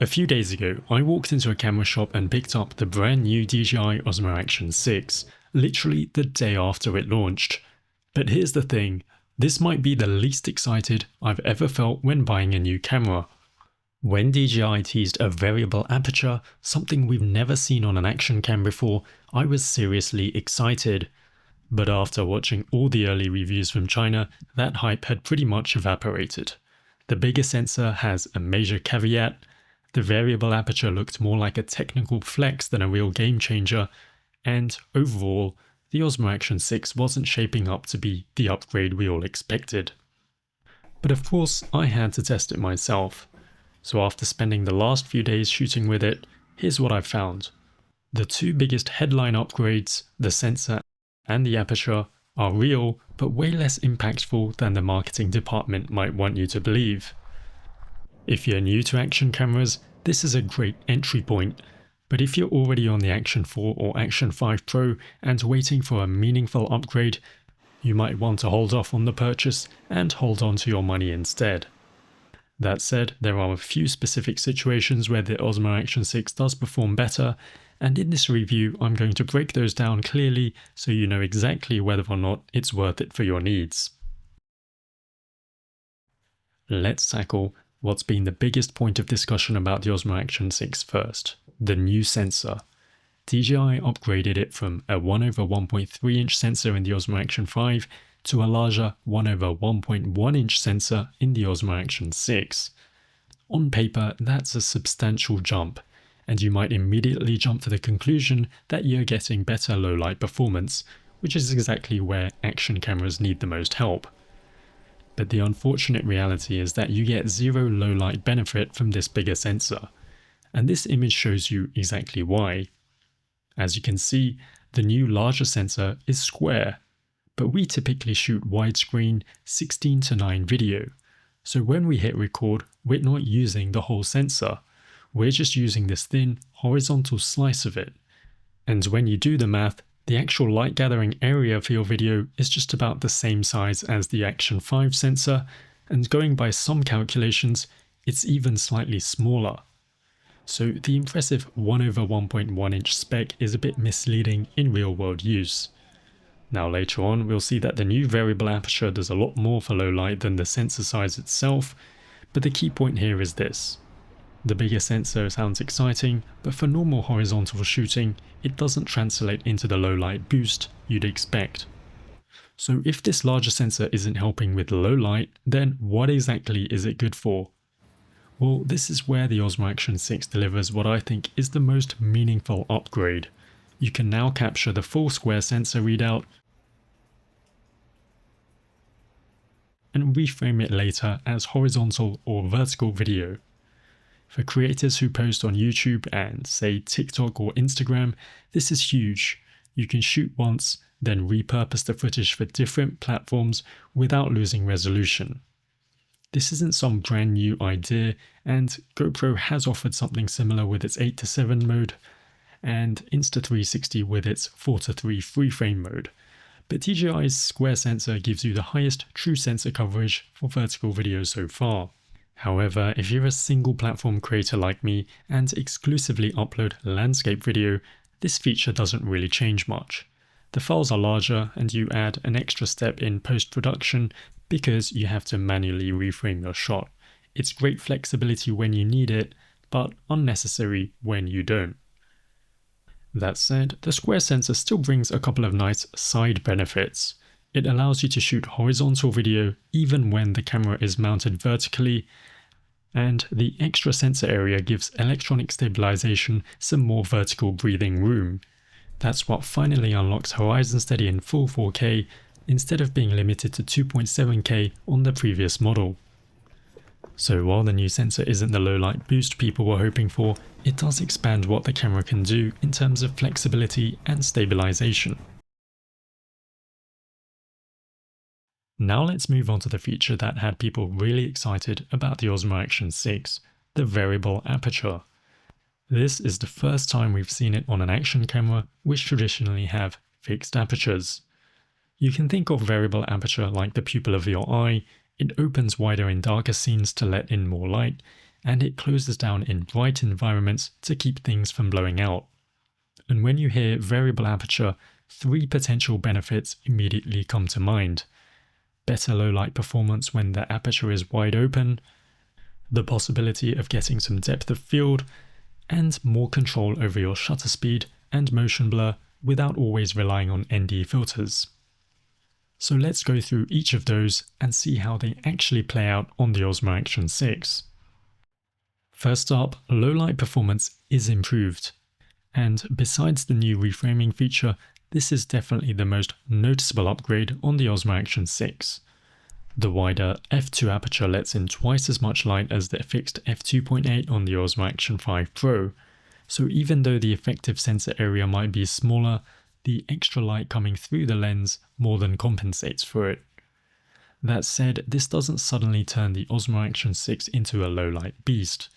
A few days ago, I walked into a camera shop and picked up the brand new DJI Osmo Action 6, literally the day after it launched. But here's the thing, this might be the least excited I've ever felt when buying a new camera. When DJI teased a variable aperture, something we've never seen on an action cam before, I was seriously excited. But after watching all the early reviews from China, that hype had pretty much evaporated. The bigger sensor has a major caveat. The variable aperture looked more like a technical flex than a real game changer, and overall, the Osmo Action 6 wasn't shaping up to be the upgrade we all expected. But of course, I had to test it myself. So after spending the last few days shooting with it, here's what I found. The two biggest headline upgrades, the sensor and the aperture, are real but way less impactful than the marketing department might want you to believe. If you're new to action cameras, this is a great entry point, but if you're already on the Action 4 or Action 5 Pro and waiting for a meaningful upgrade, you might want to hold off on the purchase and hold on to your money instead. That said, there are a few specific situations where the Osmo Action 6 does perform better, and in this review I'm going to break those down clearly so you know exactly whether or not it's worth it for your needs. Let's tackle what's been the biggest point of discussion about the Osmo Action 6 first, the new sensor. DJI upgraded it from a 1/1.3 inch sensor in the Osmo Action 5 to a larger 1/1.1 inch sensor in the Osmo Action 6. On paper, that's a substantial jump, and you might immediately jump to the conclusion that you're getting better low light performance, which is exactly where action cameras need the most help. But the unfortunate reality is that you get zero low light benefit from this bigger sensor, and this image shows you exactly why. As you can see, the new larger sensor is square, but we typically shoot widescreen 16:9 video, so when we hit record, we're not using the whole sensor, we're just using this thin horizontal slice of it. And when you do the math, the actual light gathering area for your video is just about the same size as the Action 5 sensor, and going by some calculations, it's even slightly smaller. So the impressive 1/1.1 inch spec is a bit misleading in real world use. Now later on we'll see that the new variable aperture does a lot more for low light than the sensor size itself, but the key point here is this. The bigger sensor sounds exciting, but for normal horizontal shooting, it doesn't translate into the low light boost you'd expect. So if this larger sensor isn't helping with low light, then what exactly is it good for? Well, this is where the Osmo Action 6 delivers what I think is the most meaningful upgrade. You can now capture the full square sensor readout and reframe it later as horizontal or vertical video. For creators who post on YouTube and, say, TikTok or Instagram, this is huge. You can shoot once, then repurpose the footage for different platforms without losing resolution. This isn't some brand new idea, and GoPro has offered something similar with its 8:7 mode, and Insta360 with its 4:3 free frame mode. But DJI's square sensor gives you the highest true sensor coverage for vertical video so far. However, if you're a single platform creator like me and exclusively upload landscape video, this feature doesn't really change much. The files are larger and you add an extra step in post-production because you have to manually reframe your shot. It's great flexibility when you need it, but unnecessary when you don't. That said, the square sensor still brings a couple of nice side benefits. It allows you to shoot horizontal video even when the camera is mounted vertically, and the extra sensor area gives electronic stabilization some more vertical breathing room. That's what finally unlocks Horizon Steady in full 4K instead of being limited to 2.7K on the previous model. So while the new sensor isn't the low light boost people were hoping for, it does expand what the camera can do in terms of flexibility and stabilization. Now let's move on to the feature that had people really excited about the Osmo Action 6, the variable aperture. This is the first time we've seen it on an action camera which traditionally have fixed apertures. You can think of variable aperture like the pupil of your eye. It opens wider in darker scenes to let in more light, and it closes down in bright environments to keep things from blowing out. And when you hear variable aperture, 3 potential benefits immediately come to mind. Better low light performance when the aperture is wide open, the possibility of getting some depth of field, and more control over your shutter speed and motion blur without always relying on ND filters. So let's go through each of those and see how they actually play out on the Osmo Action 6. First up, low light performance is improved. And besides the new reframing feature, this is definitely the most noticeable upgrade on the Osmo Action 6. The wider f2 aperture lets in twice as much light as the fixed f2.8 on the Osmo Action 5 Pro, so even though the effective sensor area might be smaller, the extra light coming through the lens more than compensates for it. That said, this doesn't suddenly turn the Osmo Action 6 into a low light beast.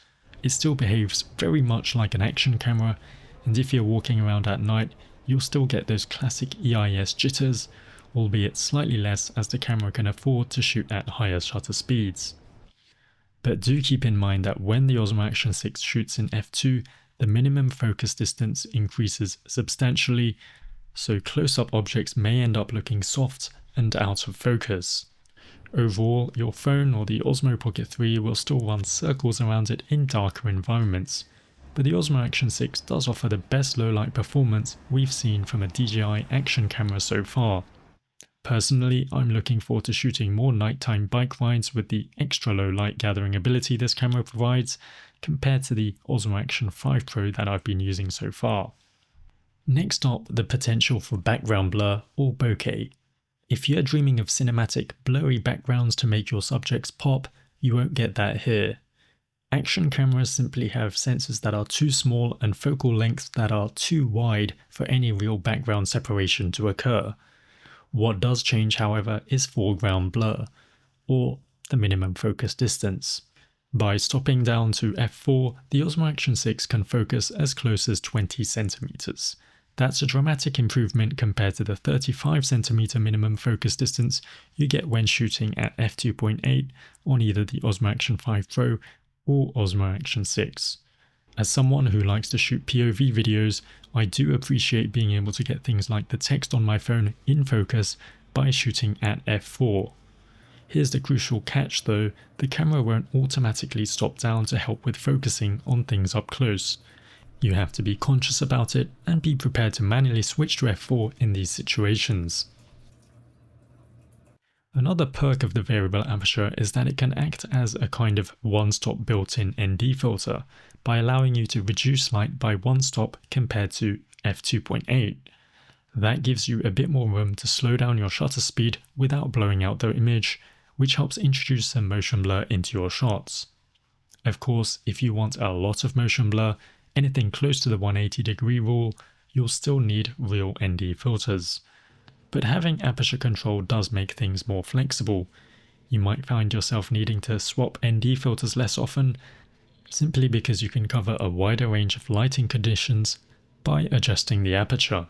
It still behaves very much like an action camera, and if you're walking around at night, you'll still get those classic EIS jitters, albeit slightly less as the camera can afford to shoot at higher shutter speeds. But do keep in mind that when the Osmo Action 6 shoots in f2, the minimum focus distance increases substantially, so close-up objects may end up looking soft and out of focus. Overall, your phone or the Osmo Pocket 3 will still run circles around it in darker environments, but the Osmo Action 6 does offer the best low-light performance we've seen from a DJI Action camera so far. Personally, I'm looking forward to shooting more nighttime bike rides with the extra low light gathering ability this camera provides compared to the Osmo Action 5 Pro that I've been using so far. Next up, the potential for background blur or bokeh. If you're dreaming of cinematic, blurry backgrounds to make your subjects pop, you won't get that here. Action cameras simply have sensors that are too small and focal lengths that are too wide for any real background separation to occur. What does change, however, is foreground blur, or the minimum focus distance. By stopping down to f4, the Osmo Action 6 can focus as close as 20 centimeters. That's a dramatic improvement compared to the 35 centimeter minimum focus distance you get when shooting at f2.8 on either the Osmo Action 5 Pro or Osmo Action 6. As someone who likes to shoot POV videos, I do appreciate being able to get things like the text on my phone in focus by shooting at f4. Here's the crucial catch though, the camera won't automatically stop down to help with focusing on things up close. You have to be conscious about it and be prepared to manually switch to f4 in these situations. Another perk of the variable aperture is that it can act as a kind of one-stop built-in ND filter by allowing you to reduce light by one stop compared to f2.8. That gives you a bit more room to slow down your shutter speed without blowing out the image, which helps introduce some motion blur into your shots. Of course, if you want a lot of motion blur, anything close to the 180-degree rule, you'll still need real ND filters. But having aperture control does make things more flexible. You might find yourself needing to swap ND filters less often, simply because you can cover a wider range of lighting conditions by adjusting the aperture.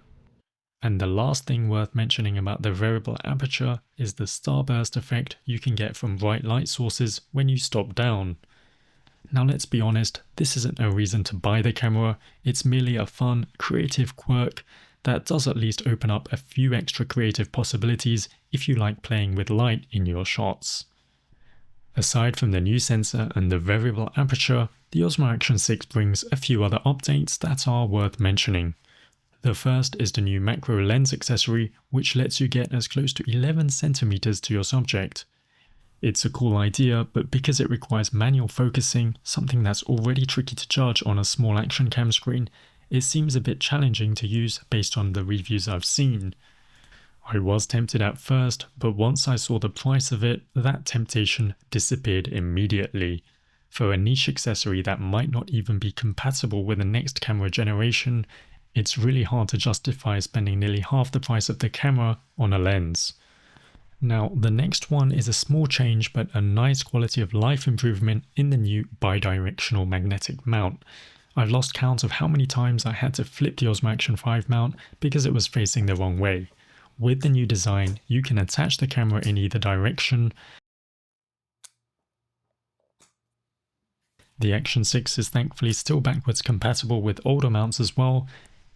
And the last thing worth mentioning about the variable aperture is the starburst effect you can get from bright light sources when you stop down. Now let's be honest, this isn't a reason to buy the camera, it's merely a fun, creative quirk that does at least open up a few extra creative possibilities if you like playing with light in your shots. Aside from the new sensor and the variable aperture, the Osmo Action 6 brings a few other updates that are worth mentioning. The first is the new macro lens accessory, which lets you get as close to 11 centimeters to your subject. It's a cool idea, but because it requires manual focusing, something that's already tricky to judge on a small action cam screen, it seems a bit challenging to use based on the reviews I've seen. I was tempted at first, but once I saw the price of it, that temptation disappeared immediately. For a niche accessory that might not even be compatible with the next camera generation, it's really hard to justify spending nearly half the price of the camera on a lens. Now, the next one is a small change but a nice quality of life improvement in the new bidirectional magnetic mount. I've lost count of how many times I had to flip the Osmo Action 5 mount because it was facing the wrong way. With the new design, you can attach the camera in either direction, The Action 6 is thankfully still backwards compatible with older mounts as well,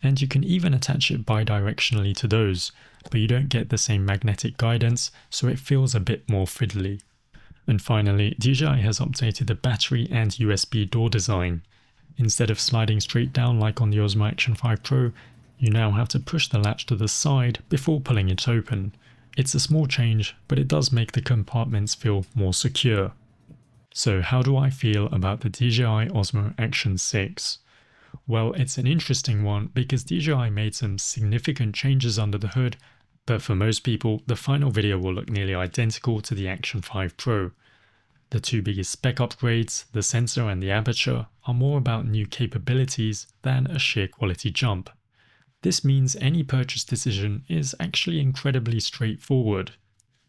and you can even attach it bidirectionally to those, but you don't get the same magnetic guidance, so it feels a bit more fiddly. And finally, DJI has updated the battery and USB door design. Instead of sliding straight down like on the Osmo Action 5 Pro, you now have to push the latch to the side before pulling it open. It's a small change, but it does make the compartments feel more secure. So how do I feel about the DJI Osmo Action 6? Well, it's an interesting one because DJI made some significant changes under the hood, but for most people, the final video will look nearly identical to the Action 5 Pro. The two biggest spec upgrades, the sensor and the aperture, are more about new capabilities than a sheer quality jump. This means any purchase decision is actually incredibly straightforward.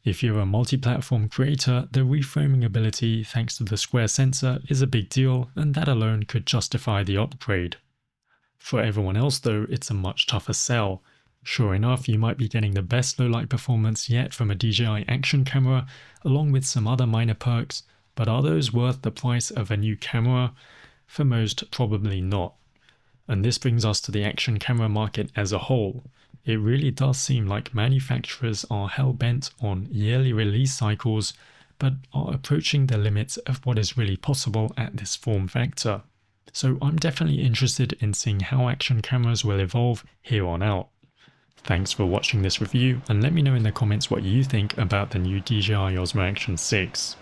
If you're a multi-platform creator, the reframing ability thanks to the square sensor is a big deal, and that alone could justify the upgrade. For everyone else though, it's a much tougher sell. Sure enough, you might be getting the best low-light performance yet from a DJI Action camera, along with some other minor perks, but are those worth the price of a new camera? For most, probably not. And this brings us to the action camera market as a whole. It really does seem like manufacturers are hell-bent on yearly release cycles, but are approaching the limits of what is really possible at this form factor. So I'm definitely interested in seeing how action cameras will evolve here on out. Thanks for watching this review, and let me know in the comments what you think about the new DJI Osmo Action 6.